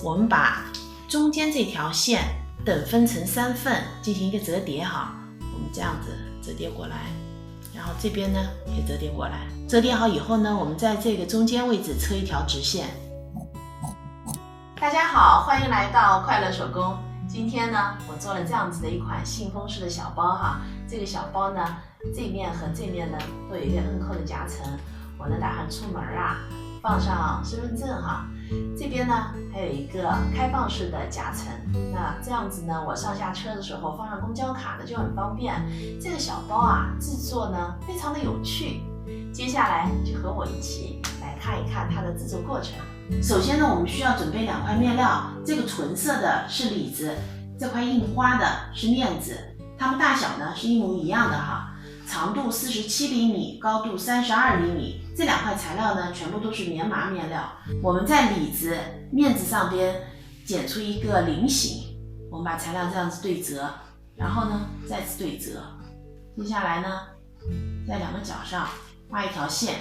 我们把中间这条线等分成3份，进行一个折叠哈。我们这样子折叠过来，然后这边呢也折叠过来。折叠好以后呢，我们在这个中间位置车一条直线。大家好，欢迎来到快乐手工。今天呢，我做了这样子的一款信封式的小包哈。这个小包呢，这面和这面呢都有一个摁扣的夹层。我呢打算出门啊，放上身份证哈。这边呢还有一个开放式的夹层。那这样子呢，我上下车的时候放上公交卡呢就很方便。这个小包啊，制作呢非常的有趣。接下来就和我一起来看一看它的制作过程。首先呢，我们需要准备2块面料，这个纯色的是李子，这块印花的是面子，它们大小呢是一模一样的哈，长度47厘米，高度32厘米。这2块材料呢全部都是棉麻面料。我们在李子、面子上边剪出一个菱形，我们把材料这样子对折，然后呢再次对折。接下来呢，在2个角上画一条线。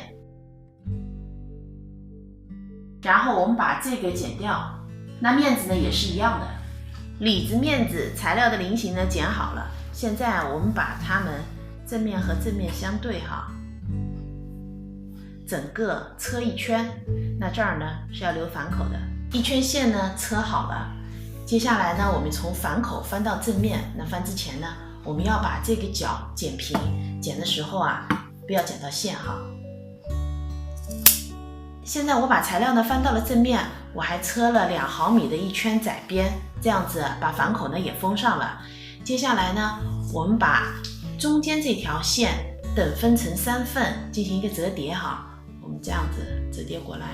然后我们把这个剪掉，那面子呢也是一样的，李子、面子材料的菱形呢剪好了。现在我们把它们正面和正面相对哈，整个车一圈。那这儿呢是要留反口的，一圈线呢车好了。接下来呢，我们从反口翻到正面。那翻之前呢，我们要把这个角剪平，剪的时候啊不要剪到线哈。现在我把材料呢翻到了正面，我还车了2毫米的一圈窄边，这样子把反口呢也封上了。接下来呢，我们把中间这条线等分成3份，进行一个折叠哈。我们这样子折叠过来，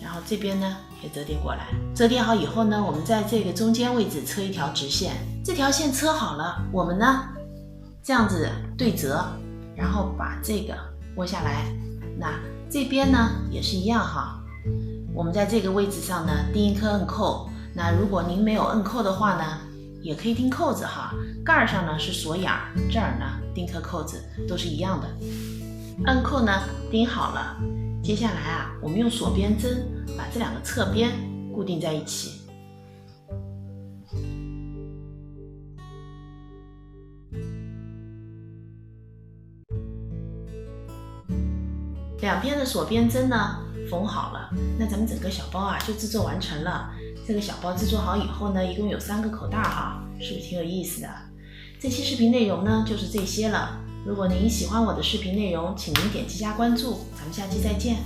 然后这边呢也折叠过来。折叠好以后呢，我们在这个中间位置车一条直线。这条线车好了，我们呢这样子对折，然后把这个窝下来。那这边呢也是一样哈，我们在这个位置上呢钉一颗摁扣。那如果您没有摁扣的话呢，也可以钉扣子哈。盖上呢是锁眼，这儿呢钉颗扣子，都是一样的。摁扣呢钉好了，接下来啊，我们用锁边针把这2个侧边固定在一起。2边的锁边针呢缝好了，那咱们整个小包啊就制作完成了。这个小包制作好以后呢，一共有3个口袋哈，是不是挺有意思的？这期视频内容呢就是这些了。如果您喜欢我的视频内容，请您点击加关注，咱们下期再见。